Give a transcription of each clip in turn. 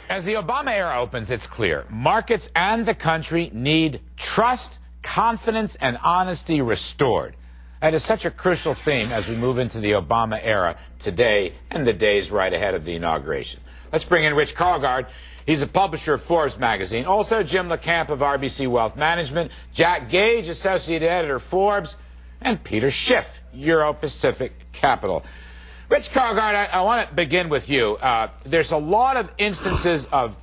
As the Obama era opens, it's clear markets and the country need trust, confidence, and honesty restored. That is such a crucial theme as we move into the Obama era today and the days right ahead of the inauguration. Let's bring in Rich Karlgaard. He's a publisher of Forbes magazine. Also, Jim LeCamp of RBC Wealth Management, Jack Gage, associate editor, Forbes, and Peter Schiff, Euro-Pacific Capital. Rich Karlgaard, I want to begin with you. There's a lot of instances of,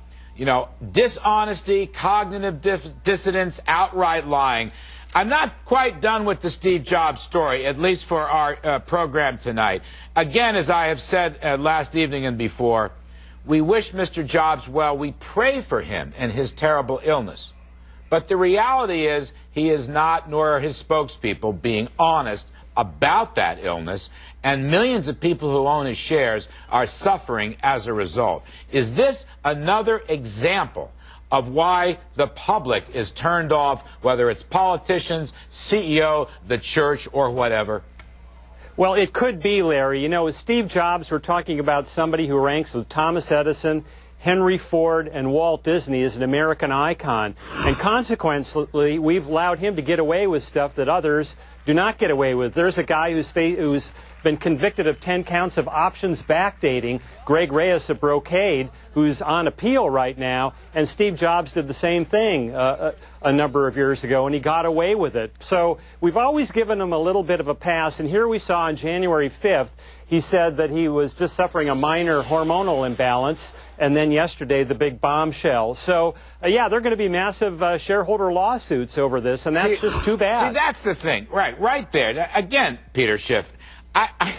dishonesty, cognitive dissonance, outright lying. I'm not quite done with the Steve Jobs story, at least for our program tonight. Again, as I have said last evening and before, we wish Mr. Jobs well. We pray for him and his terrible illness. But the reality is he is not, nor are his spokespeople, being honest about that illness, and millions of people who own his shares are suffering as a result. Is this another example of why the public is turned off, whether it's politicians, CEO, the church, or whatever? Well, it could be, Larry. With Steve Jobs, we're talking about somebody who ranks with Thomas Edison, Henry Ford, and Walt Disney as an American icon. And consequently, we've allowed him to get away with stuff that others do not get away with. There's a guy who's been convicted of 10 counts of options backdating, Greg Reyes of Brocade, who's on appeal right now, and Steve Jobs did the same thing a number of years ago, and he got away with it. So we've always given him a little bit of a pass, and here we saw on January 5th, he said that he was just suffering a minor hormonal imbalance, and then yesterday the big bombshell. So, yeah, there are going to be massive shareholder lawsuits over this, and that's just too bad. See, that's the thing. Right there. Again, Peter Schiff, I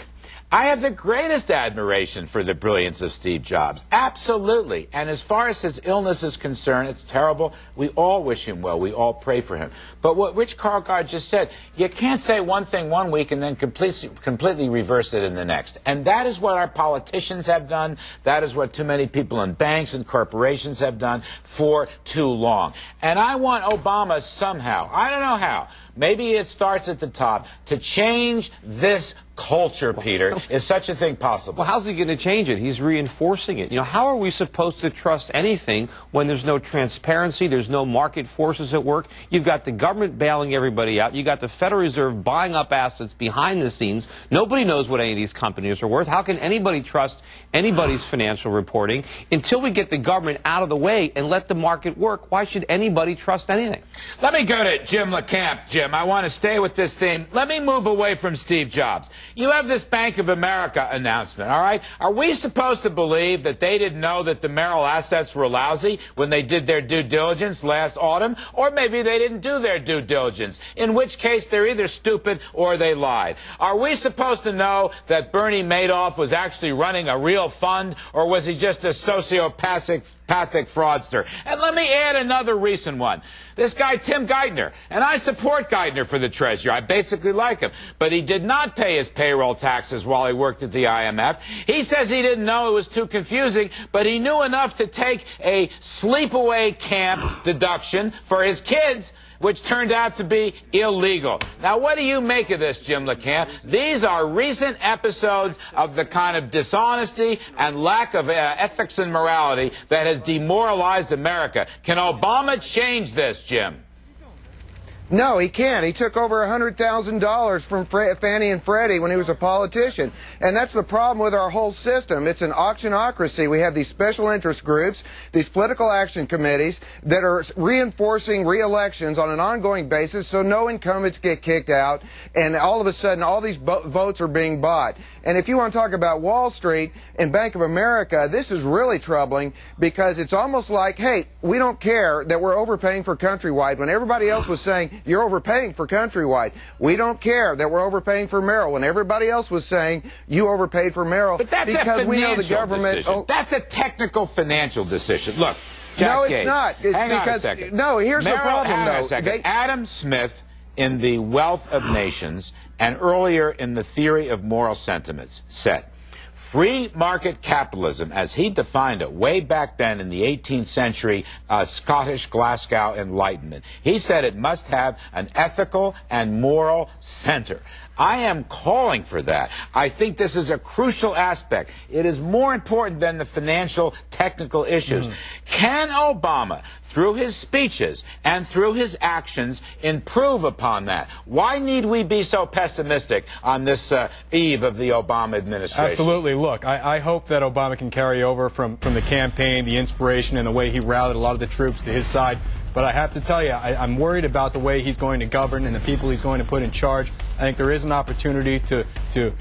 have the greatest admiration for the brilliance of Steve Jobs. Absolutely. And as far as his illness is concerned, it's terrible. We all wish him well. We all pray for him. But what Rich Karlgaard just said, you can't say one thing one week and then completely reverse it in the next. And that is what our politicians have done. That is what too many people in banks and corporations have done for too long. And I want Obama somehow, I don't know how, maybe it starts at the top, to change this culture, Peter. Is such a thing possible? Well, how's he going to change it? He's reinforcing it. How are we supposed to trust anything when there's no transparency, there's no market forces at work? You've got the government bailing everybody out. You've got the Federal Reserve buying up assets behind the scenes. Nobody knows what any of these companies are worth. How can anybody trust anybody's financial reporting? Until we get the government out of the way and let the market work, why should anybody trust anything? Let me go to Jim LeCamp. Jim, I want to stay with this theme. Let me move away from Steve Jobs. You have this Bank of America announcement, all right? Are we supposed to believe that they didn't know that the Merrill assets were lousy when they did their due diligence last autumn? Or maybe they didn't do their due diligence, in which case they're either stupid or they lied. Are we supposed to know that Bernie Madoff was actually running a real fund, or was he just a sociopathic fraudster? And let me add another recent one. This guy, Tim Geithner, and I support Geithner for the Treasury. I basically like him. But he did not pay his payroll taxes while he worked at the IMF. He says he didn't know, it was too confusing, but he knew enough to take a sleepaway camp deduction for his kids, which turned out to be illegal. Now, what do you make of this, Jim LeCamp? These are recent episodes of the kind of dishonesty and lack of ethics and morality that has demoralized America. Can Obama change this, Jim? No, he can't. He took over $100,000 from Fannie and Freddie when he was a politician. And that's the problem with our whole system. It's an auctionocracy. We have these special interest groups, these political action committees that are reinforcing re-elections on an ongoing basis so no incumbents get kicked out, and all of a sudden all these votes are being bought. And if you want to talk about Wall Street and Bank of America, this is really troubling because it's almost like, hey, we don't care that we're overpaying for Countrywide when everybody else was saying, you're overpaying for Countrywide. We don't care that we're overpaying for Merrill when everybody else was saying you overpaid for Merrill. But that's because a financial we know the government decision. That's a technical financial decision. Look, Jack no, it's Gage, not. It's hang because on a second. No, here's Merrill, the problem, hang on though. a second. Adam Smith in The Wealth of Nations and earlier in The Theory of Moral Sentiments said, free market capitalism, as he defined it way back then in the 18th century Scottish Glasgow Enlightenment, he said it must have an ethical and moral center. I am calling for that. I think this is a crucial aspect. It is more important than the financial, technical issues. Can Obama, through his speeches and through his actions, improve upon that? Why need we be so pessimistic on this eve of the Obama administration? Absolutely. Look, I hope that Obama can carry over from the campaign, the inspiration, and the way he rallied a lot of the troops to his side. But I have to tell you, I'm worried about the way he's going to govern and the people he's going to put in charge. I think there is an opportunity to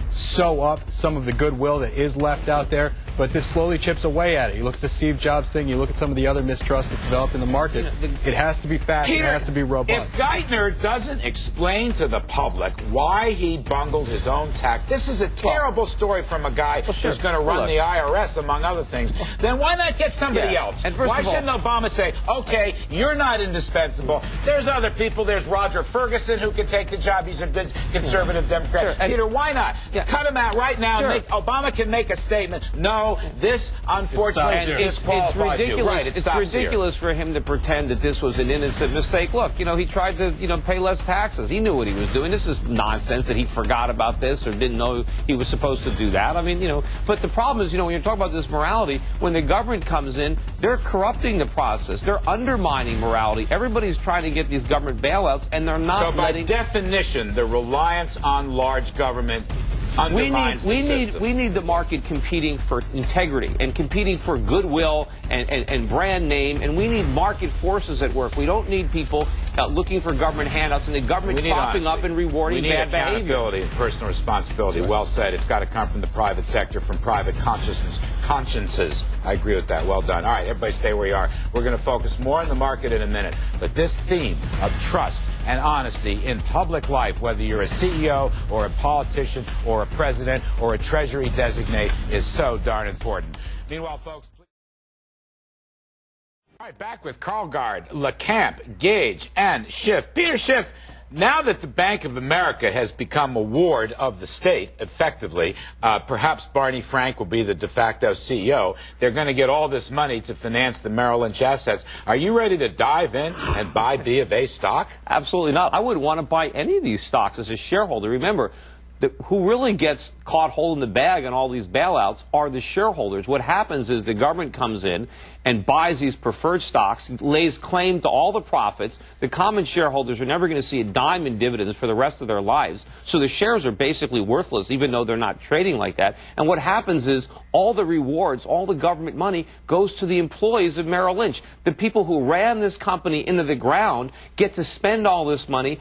sew up some of the goodwill that is left out there, but this slowly chips away at it. You look at the Steve Jobs thing, you look at some of the other mistrust that's developed in the market. It has to be fast, Peter, it has to be robust. If Geithner doesn't explain to the public why he bungled his own tax, this is a terrible story from a guy who's going to run the IRS, among other things, then why not get somebody else? And why shouldn't Obama say, okay, you're not indispensable. There's other people. There's Roger Ferguson who can take the job. He's a good conservative Democrat. Peter, why not? Cut him out right now. And Obama can make a statement. No, this unfortunately disqualifies you. Right, it's ridiculous for him to pretend that this was an innocent mistake. Look, he tried to, pay less taxes. He knew what he was doing. This is nonsense that he forgot about this or didn't know he was supposed to do that. I mean, but the problem is, when you're talking about this morality, when the government comes in, they're corrupting the process. They're undermining morality. Everybody's trying to get these government bailouts, and they're not. So by definition, the reliance on large government undermines the system. We need the market competing for integrity and competing for goodwill and brand name, and we need market forces at work. We don't need people looking for government handouts and the government popping up and rewarding bad behavior. We need accountability and personal responsibility. Well said. It's got to come from the private sector, from private consciences. I agree with that. Well done. All right, everybody stay where you are. We're going to focus more on the market in a minute. But this theme of trust and honesty in public life, whether you're a CEO or a politician or a president or a Treasury designate, is so darn important. Meanwhile, folks, please. All right, back with Carl Gard, LeCamp, Gage, and Schiff. Peter Schiff, now that the Bank of America has become a ward of the state, effectively, perhaps Barney Frank will be the de facto CEO. They're going to get all this money to finance the Merrill Lynch assets. Are you ready to dive in and buy B of A stock? Absolutely not. I wouldn't want to buy any of these stocks as a shareholder. Remember, who really gets caught holding the bag on all these bailouts are the shareholders. What happens is the government comes in and buys these preferred stocks, lays claim to all the profits. The common shareholders are never going to see a dime in dividends for the rest of their lives. So the shares are basically worthless, even though they're not trading like that. And what happens is all the rewards, all the government money goes to the employees of Merrill Lynch. The people who ran this company into the ground get to spend all this money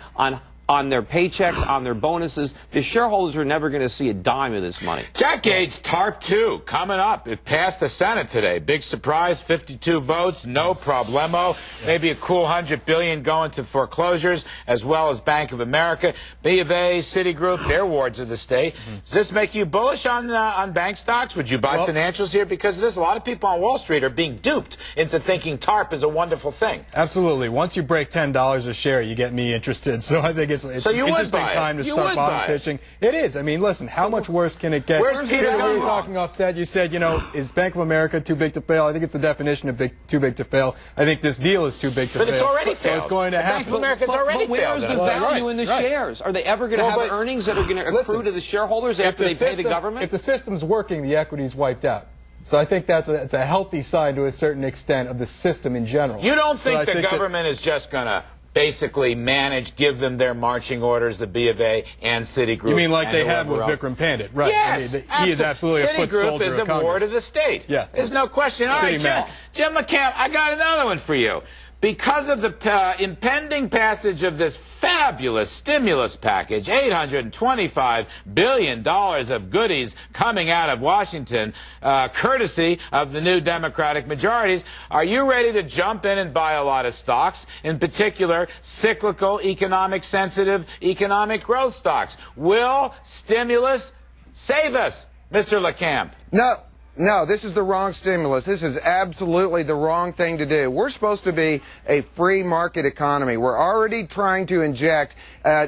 on their paychecks, on their bonuses. The shareholders are never going to see a dime of this money. Jack Gage, TARP 2, coming up. It passed the Senate today. Big surprise, 52 votes, no problemo. Maybe a cool $100 billion going to foreclosures, as well as Bank of America, B of A, Citigroup, they're wards of the state. Does this make you bullish on bank stocks? Would you buy financials here? Because there's a lot of people on Wall Street are being duped into thinking TARP is a wonderful thing. Absolutely. Once you break $10 a share, you get me interested. So I think it's an interesting time to start bottom fishing. It is. I mean, listen, how much worse can it get? Where's Peter going talking offset? You said, is Bank of America too big to fail? I think it's the definition of too big to fail. I think this deal is too big to fail. But it's already failed. So it's going to happen. Bank of America's already failed. Where's the value in the shares? Are they ever going to have earnings that are going to accrue to the shareholders after they pay the government? If the system's working, the equity's wiped out. So I think that's a healthy sign to a certain extent of the system in general. You don't think the government is just going to basically give them their marching orders, the B of A and Citigroup? You mean like they have with Vikram Pandit, right? Yes, he is absolutely a foot soldier Citigroup is of a ward of the state. Yeah. There's no question. All right, Jim LeCamp, I got another one for you. Because of the impending passage of this fabulous stimulus package, $825 billion of goodies coming out of Washington, courtesy of the new Democratic majorities, are you ready to jump in and buy a lot of stocks, in particular cyclical, economic-sensitive, economic growth stocks? Will stimulus save us, Mr. LeCamp? No. No, this is the wrong stimulus. This is absolutely the wrong thing to do. We're supposed to be a free market economy. We're already trying to inject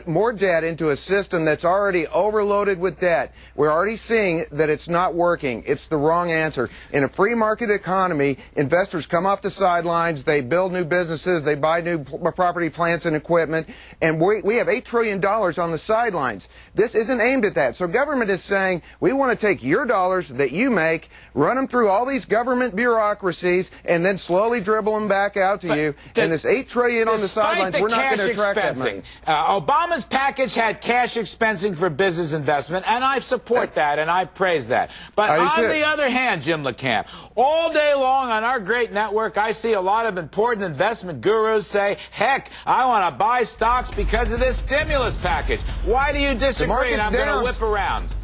more debt into a system that's already overloaded with debt. We're already seeing that it's not working. It's the wrong answer. In a free market economy, investors come off the sidelines, they build new businesses, they buy new property, plants, and equipment, and we have $8 trillion on the sidelines. This isn't aimed at that. So government is saying, we want to take your dollars that you make, run them through all these government bureaucracies, and then slowly dribble them back out to you. And this $8 trillion on the sidelines, we're not going to attract that money. Obama's package had cash expensing for business investment, and I support that, and I praise that. But on the other hand, Jim LeCamp, all day long on our great network, I see a lot of important investment gurus say, heck, I want to buy stocks because of this stimulus package. Why do you disagree? And I'm going to whip around.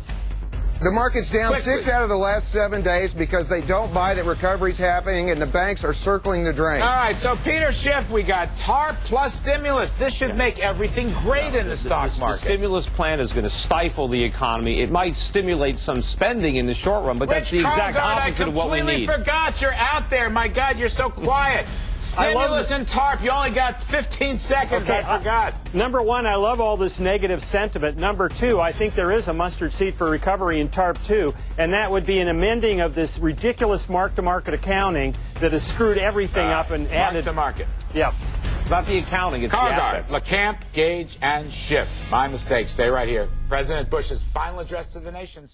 The market's down 6 out of the last 7 days because they don't buy that recovery's happening and the banks are circling the drain. All right, so Peter Schiff, we got TARP plus stimulus. This should make everything great in the stock market. The stimulus plan is going to stifle the economy. It might stimulate some spending in the short run, but that's the exact opposite of what we need. I completely forgot you're out there. My God, you're so quiet. Stimulus and TARP, you only got 15 seconds. Okay, I forgot. Number one, I love all this negative sentiment. Number two, I think there is a mustard seed for recovery in TARP 2, and that would be an amending of this ridiculous mark-to-market accounting that has screwed everything up and added. Mark-to-market. Yeah. It's not the accounting, it's the assets. LeCamp, Gage, and Schiff. My mistake. Stay right here. President Bush's final address to the nation.